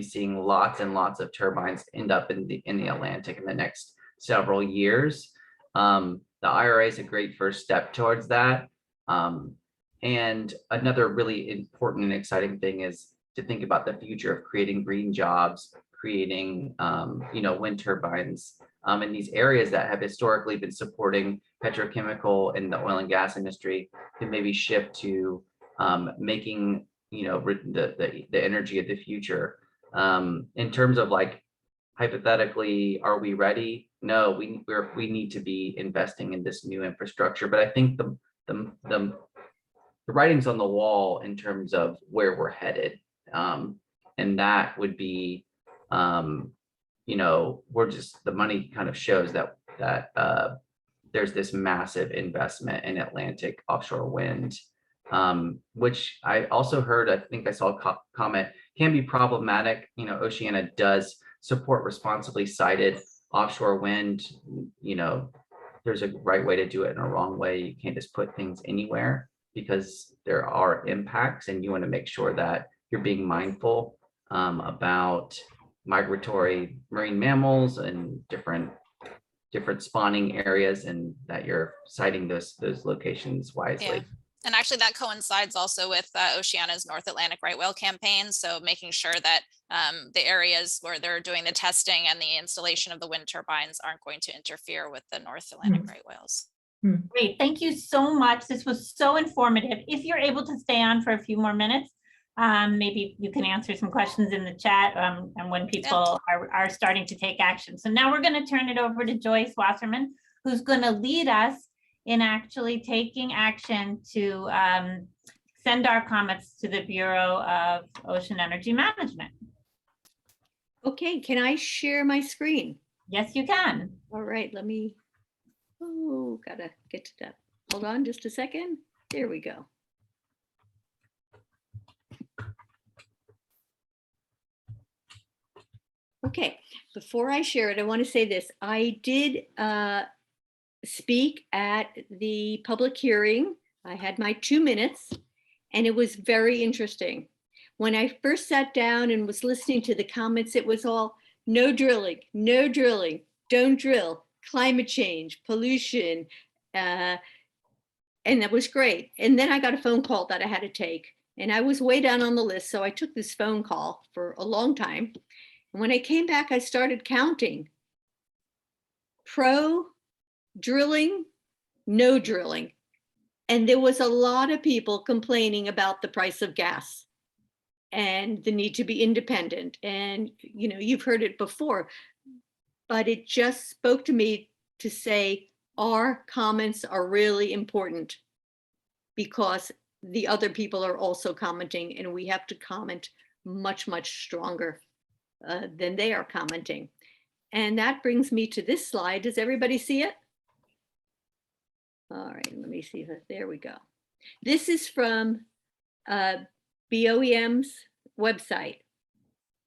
seeing lots and lots of turbines end up in the Atlantic in the next several years. The IRA is a great first step towards that. And another really important and exciting thing is to think about the future of creating green jobs, creating, wind turbines in these areas that have historically been supporting petrochemical and the oil and gas industry, can maybe shift to making, the energy of the future. In terms of like, hypothetically, are we ready? No, we need to be investing in this new infrastructure. But I think the writing's on the wall in terms of where we're headed. And that would be, we're just, the money kind of shows that there's this massive investment in Atlantic offshore wind, which I also heard, I think I saw a comment, can be problematic. Oceana does support responsibly sited offshore wind. There's a right way to do it and a wrong way. You can't just put things anywhere because there are impacts, and you want to make sure that you're being mindful about migratory marine mammals and different spawning areas, and that you're citing those locations wisely. Yeah. And actually that coincides also with Oceana's North Atlantic right whale campaign. So making sure that the areas where they're doing the testing and the installation of the wind turbines aren't going to interfere with the North Atlantic right whales. Great. Thank you so much. This was so informative. If you're able to stay on for a few more minutes, maybe you can answer some questions in the chat and when people are starting to take action. So now we're going to turn it over to Joyce Wasserman, who's going to lead us in actually taking action to send our comments to the Bureau of Ocean Energy Management. Okay, can I share my screen? Yes, you can. All right, let me, gotta get to that. Hold on just a second. There we go. Okay, before I share it, I want to say this. I did speak at the public hearing. I had my 2 minutes, and it was very interesting. When I first sat down and was listening to the comments, it was all no drilling, don't drill, climate change, pollution, and that was great. And then I got a phone call that I had to take, and I was way down on the list. So I took this phone call for a long time. And when I came back, I started counting. Pro drilling, no drilling. And there was a lot of people complaining about the price of gas and the need to be independent. And, you've heard it before, but it just spoke to me to say our comments are really important because the other people are also commenting, and we have to comment much, much stronger than they are commenting. And that brings me to this slide. Does everybody see it? All right, let me see. There we go. This is from BOEM's website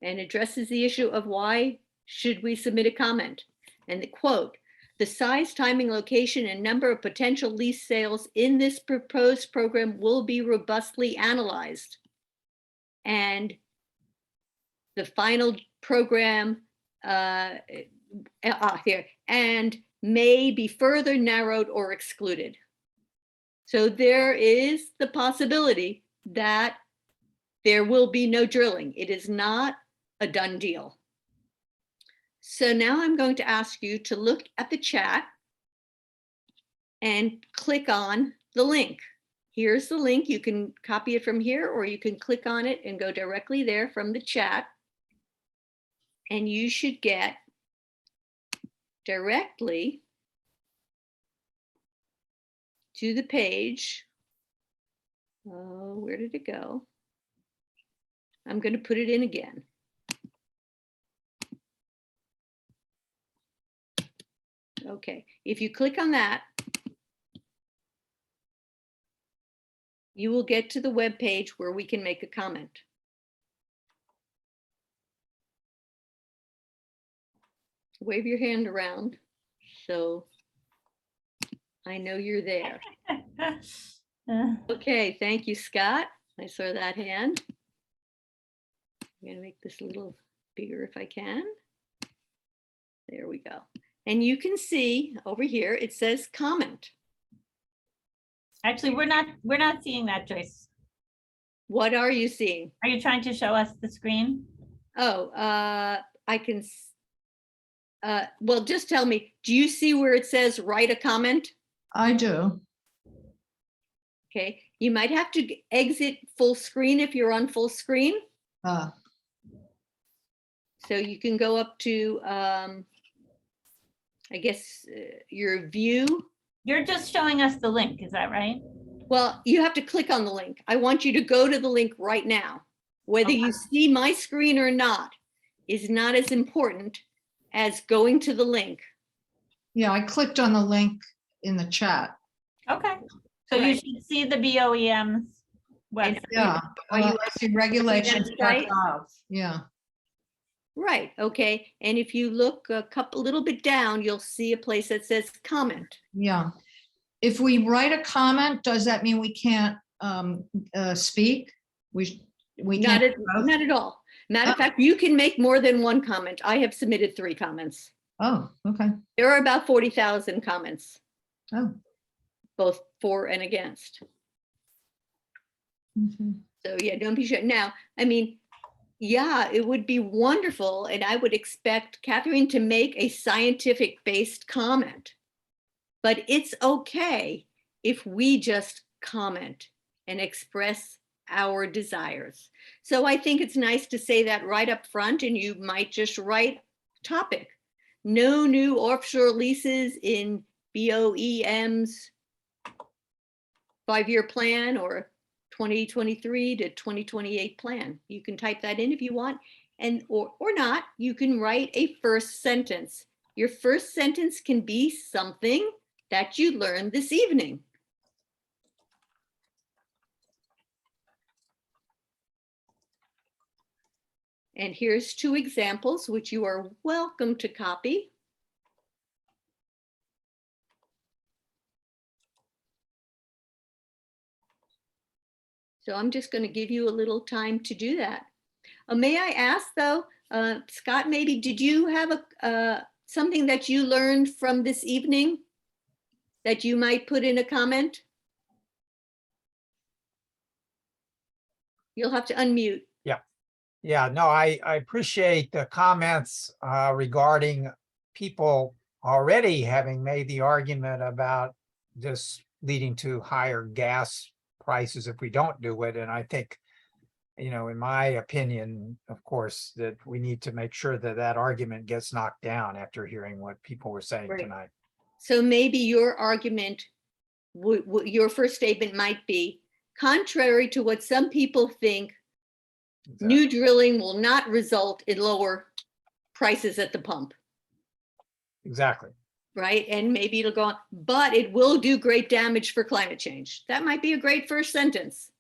and addresses the issue of why should we submit a comment. And the quote, the size, timing, location, and number of potential lease sales in this proposed program will be robustly analyzed. And the final program here, and may be further narrowed or excluded. So there is the possibility that there will be no drilling. It is not a done deal. So now I'm going to ask you to look at the chat and click on the link. Here's the link. You can copy it from here, or you can click on it and go directly there from the chat. And you should get directly to the page. Oh, where did it go? I'm going to put it in again. Okay, if you click on that, you will get to the web page where we can make a comment. Wave your hand around so I know you're there. Okay, thank you, Scott. I saw that hand. I'm going to make this a little bigger if I can. There we go. And you can see over here, it says comment. Actually, we're not seeing that, Joyce. What are you seeing? Are you trying to show us the screen? Oh, I can, well, just tell me, do you see where it says write a comment? I do. Okay, you might have to exit full screen if you're on full screen. Uh, So you can go up to, I guess, your view. You're just showing us the link, is that right? Well, you have to click on the link. I want you to go to the link right now. Whether you see my screen or not is not as important as going to the link. yeah, I clicked on the link in the chat. Okay, so you Right. should see the BOEM's website. Yeah, Are you I see regulations.gov. Yeah, Right, okay. And if you look a little bit down, you'll see a place that says comment. yeah. If we write a comment, does that mean we can't speak? We Not can't. at all. Matter of Oh. fact, you can make more than one comment. I have submitted 3 comments. Oh, okay. There are about 40,000 comments, Oh. both for and against. Okay. So yeah, don't be shy. Now, I mean, yeah, it would be wonderful, and I would expect Catherine to make a scientific-based comment. But it's okay if we just comment and express our desires. So I think it's nice to say that right up front, and you might just write topic. No new offshore leases in BOEM's 5-year plan or 2023 to 2028 plan. You can type that in if you want, and or not. You can write a first sentence. Your first sentence can be something that you learned this evening. And here's 2 examples, which you are welcome to copy. So I'm just going to give you a little time to do that. May I ask though, Scott, maybe did you have something that you learned from this evening that you might put in a comment? You'll have to unmute. Yeah, no, I appreciate the comments regarding people already having made the argument about this leading to higher gas prices if we don't do it. And I think, you know, in my opinion, of course, that we need to make sure that that argument gets knocked down after hearing what people were saying Right. tonight. So maybe your argument, your first statement might be, contrary to what some people think, new drilling will not result in lower prices at the pump, Exactly. right? And maybe it'll go on, but it will do great damage for climate change. That might be a great first sentence,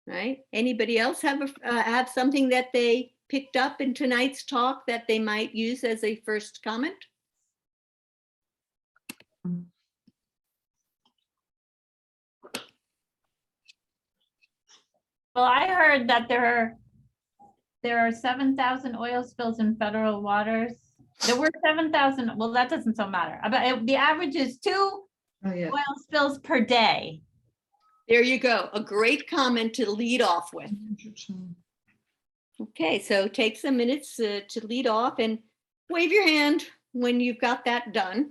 right? Anybody else have something that they picked up in tonight's talk that they might use as a first comment? Well, I heard that there are 7,000 oil spills in federal waters. There were 7,000. Well, that doesn't so matter. The average is 2 Oh, yeah. oil spills per day. There you go. A great comment to lead off with. Okay, so take some minutes to lead off and wave your hand when you've got that done.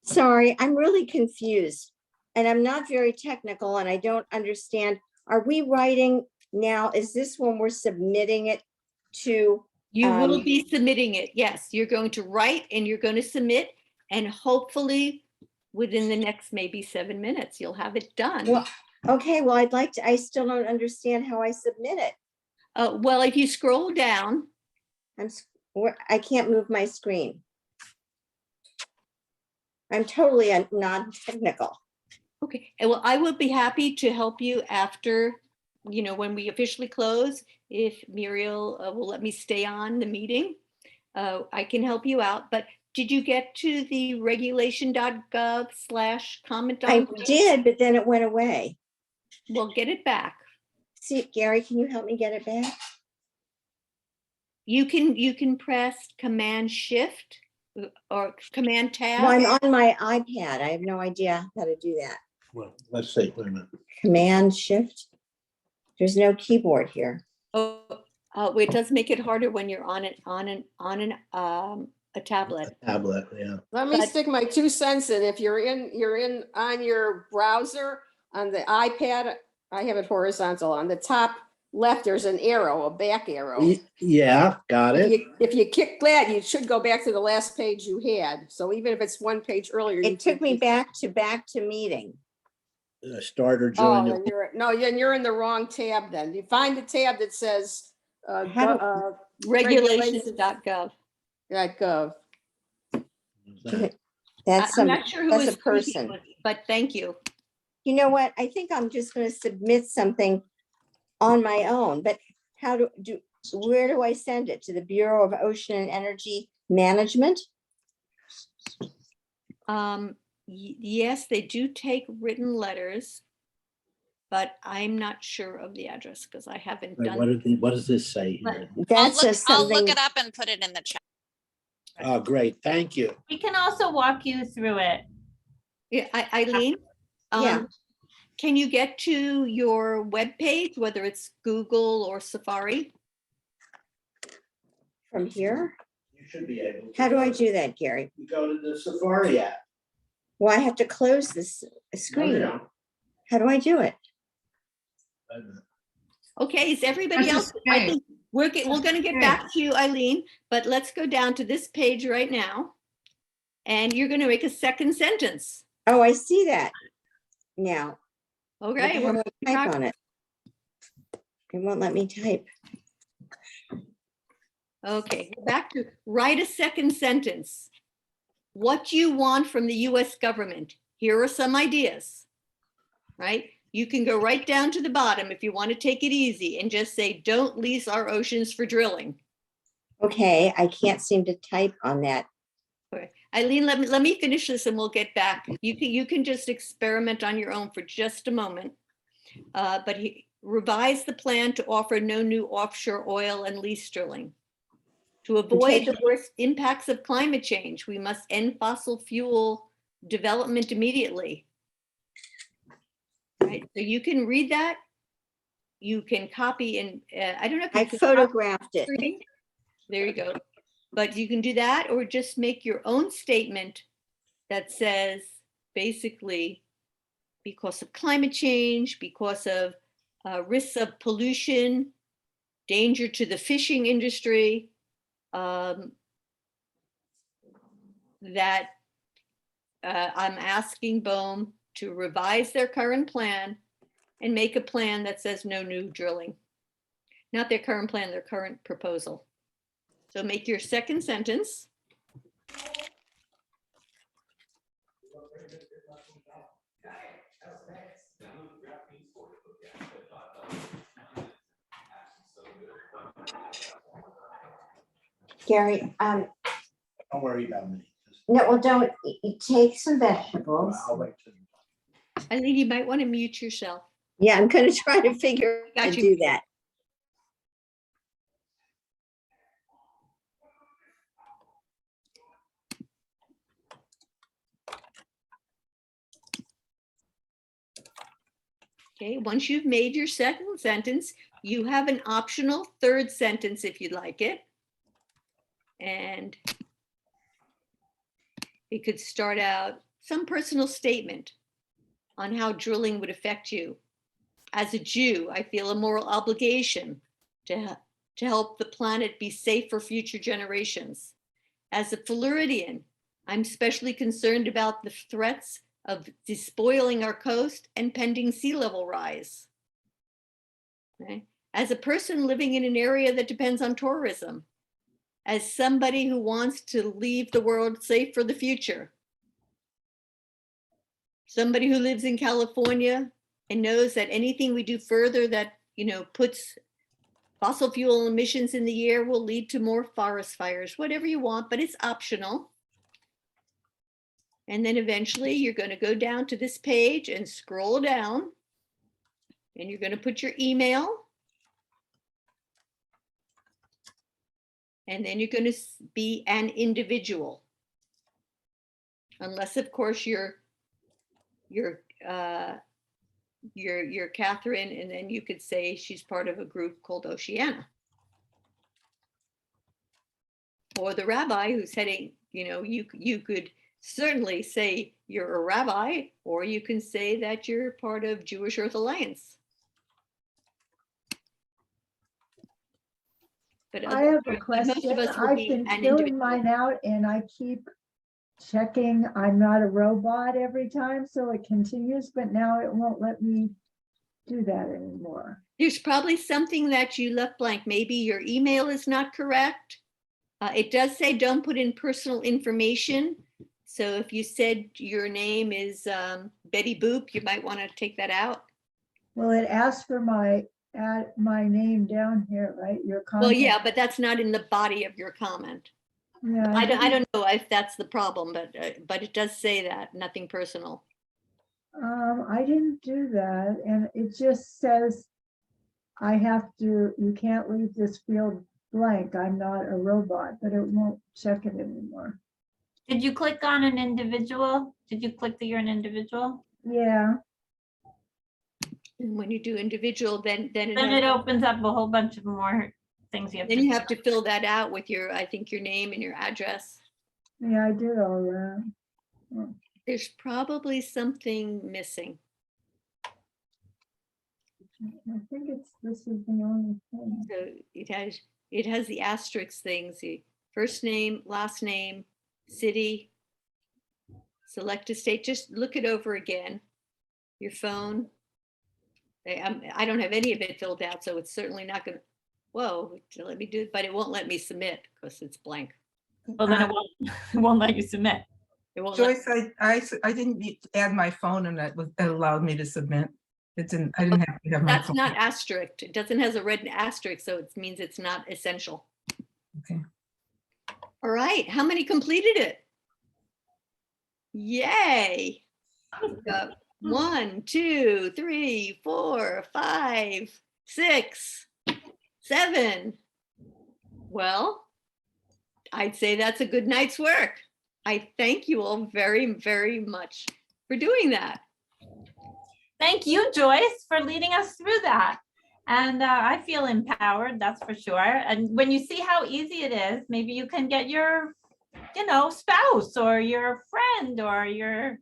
Sorry, I'm really confused and I'm not very technical and I don't understand. Are we writing now? Is this when we're submitting it to? You will be submitting it. Yes, you're going to write and you're going to submit, and hopefully within the next maybe 7 minutes, you'll have it done. Well, okay, well, I still don't understand how I submit it. Well, if you scroll down, I can't move my screen. I'm totally non-technical. okay, well, I will be happy to help you after, when we officially close, if Muriel will let me stay on the meeting. I can help you out, but did you get to the regulation.gov/comment I on? did, but then it went away. Well, get it back. See, Gary, can you help me get it back? You can press Command Shift or Command Tab. Well, I'm on my iPad. I have no idea how to do that. Well, let's see, wait a minute. Command Shift. There's no keyboard here. It does make it harder when you're on a tablet. Tablet, yeah. Let me But- stick my 2 cents in. If you're in on your browser on the iPad, I have it horizontal. On the top left, there's an arrow, a back arrow. Yeah, got it. If you kick that, you should go back to the last page you had. So even if it's 1 page earlier. you It took can- me back to meeting. Start or Oh, join. then you're in the wrong tab then. You find the tab that says How Regulations.gov. .gov. That's I'm not sure who that's is a person. but thank you. You know what? I think I'm just going to submit something on my own, but where do I send it? To the Bureau of Ocean and Energy Management? Yes, they do take written letters, but I'm not sure of the address because I haven't Wait, done. what does this say here? That says I'll look something. it up and put it in the chat. Oh, great, thank you. We can also walk you through it. Yeah, Eileen? Yeah. Can you get to your webpage, whether it's Google or Safari? From here? You should be able. How do I do that, Gary? You go to the Safari app. Well, I have to close this screen. No, How do I do it? wait a minute. Okay, is everybody Press else? I escape. think we're going to get back to you, Eileen, but let's go down to this page right now. And you're going to make a second sentence. Oh, I see that now. Okay, How do I type on it? It won't let me type. okay, back to write a second sentence. What you want from the US government. Here are some ideas, right? You can go right down to the bottom if you want to take it easy and just say, don't lease our oceans for drilling. Okay, I can't seem to type on that. Okay. Eileen, let me finish this and we'll get back. You can just experiment on your own for just a moment. But revise the plan to offer no new offshore oil and lease drilling. To avoid the worst impacts of climate change, we must end fossil fuel development immediately. Right, so you can read that. You can copy and I don't know if you I can photographed it. screen. There you go. But you can do that or just make your own statement that says basically because of climate change, because of risks of pollution, danger to the fishing industry, that I'm asking BOEM to revise their current plan and make a plan that says no new drilling. Not their current plan, their current proposal. So make your second sentence. Gary, Don't worry about me. no, well, don't, take some vegetables. I'll wait till. I think you might want to mute yourself. Yeah, I'm gonna try to figure out how Got to you. do that. Okay, once you've made your second sentence, you have an optional third sentence if you'd like it. And it could start out some personal statement on how drilling would affect you. As a Jew, I feel a moral obligation to help the planet be safe for future generations. As a Floridian, I'm especially concerned about the threats of despoiling our coast and pending sea level rise. Okay. as a person living in an area that depends on tourism, as somebody who wants to leave the world safe for the future, somebody who lives in California and knows that anything we do further that, puts fossil fuel emissions in the air will lead to more forest fires, whatever you want, but it's optional. And then eventually you're going to go down to this page and scroll down, and you're going to put your email. And then you're going to be an individual. Unless, of course, you're Catherine, and then you could say she's part of a group called Oceana. Or the rabbi who's heading, you could certainly say you're a rabbi, or you can say that you're part of Jewish Earth Alliance. But I have a most question. of us will I've be been an filling individual. mine out and I keep checking I'm not a robot every time, so it continues, but now it won't let me do that anymore. There's probably something that you left blank. Maybe your email is not correct. It does say don't put in personal information. So if you said your name is Betty Boop, you might want to take that out. Well, it asks for my name down here, right? Your Well, contact. yeah, but that's not in the body of your comment. Yeah, I don't know if that's the problem, but it does say that, nothing personal. I didn't do that, and it just says you can't leave this field blank. I'm not a robot, but it won't check it anymore. Did you click on an individual? Did you click that you're an individual? Yeah, And when you do individual, then Then it opens up a whole bunch of more things you have to. then you have to fill that out with I think your name and your address. yeah, I did all that. There's probably something missing. I think this is the only thing. So it has the asterisk things, the first name, last name, city, select a state. Just look it over again. Your phone. I don't have any of it filled out, so it's certainly not going to. Whoa, let me do it, but it won't let me submit because it's blank. Well, then it won't let you submit. It won't. Joyce, I didn't add my phone and it allowed me to submit. I didn't have to have my That's phone. not asterisk. It doesn't has a red asterisk, so it means it's not essential. Okay. All right, how many completed it? Yay. 1, 2, 3, 4, 5, 6, 7. Well, I'd say that's a good night's work. I thank you all very, very much for doing that. Thank you, Joyce, for leading us through that. And I feel empowered, that's for sure. And when you see how easy it is, maybe you can get your, spouse or your friend or your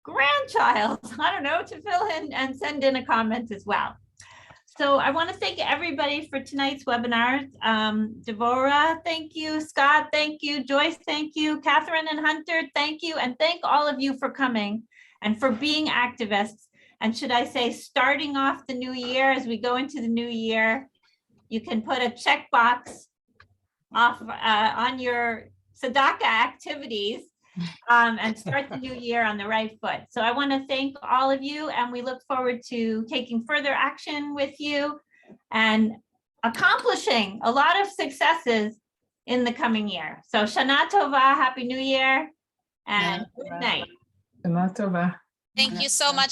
grandchild, I don't know, to fill in and send in a comment as well. So I want to thank everybody for tonight's webinar. Devorah, thank you. Scott, thank you. Joyce, thank you. Catherine and Hunter, thank you. And thank all of you for coming and for being activists. And should I say, starting off the new year, as we go into the new year, you can put a checkbox off on your Tzedakah activities and start the new year on the right foot. So I want to thank all of you, and we look forward to taking further action with you and accomplishing a lot of successes in the coming year. So Shana Tova, Happy New Year, and good night. Shana Tova. Thank you so much.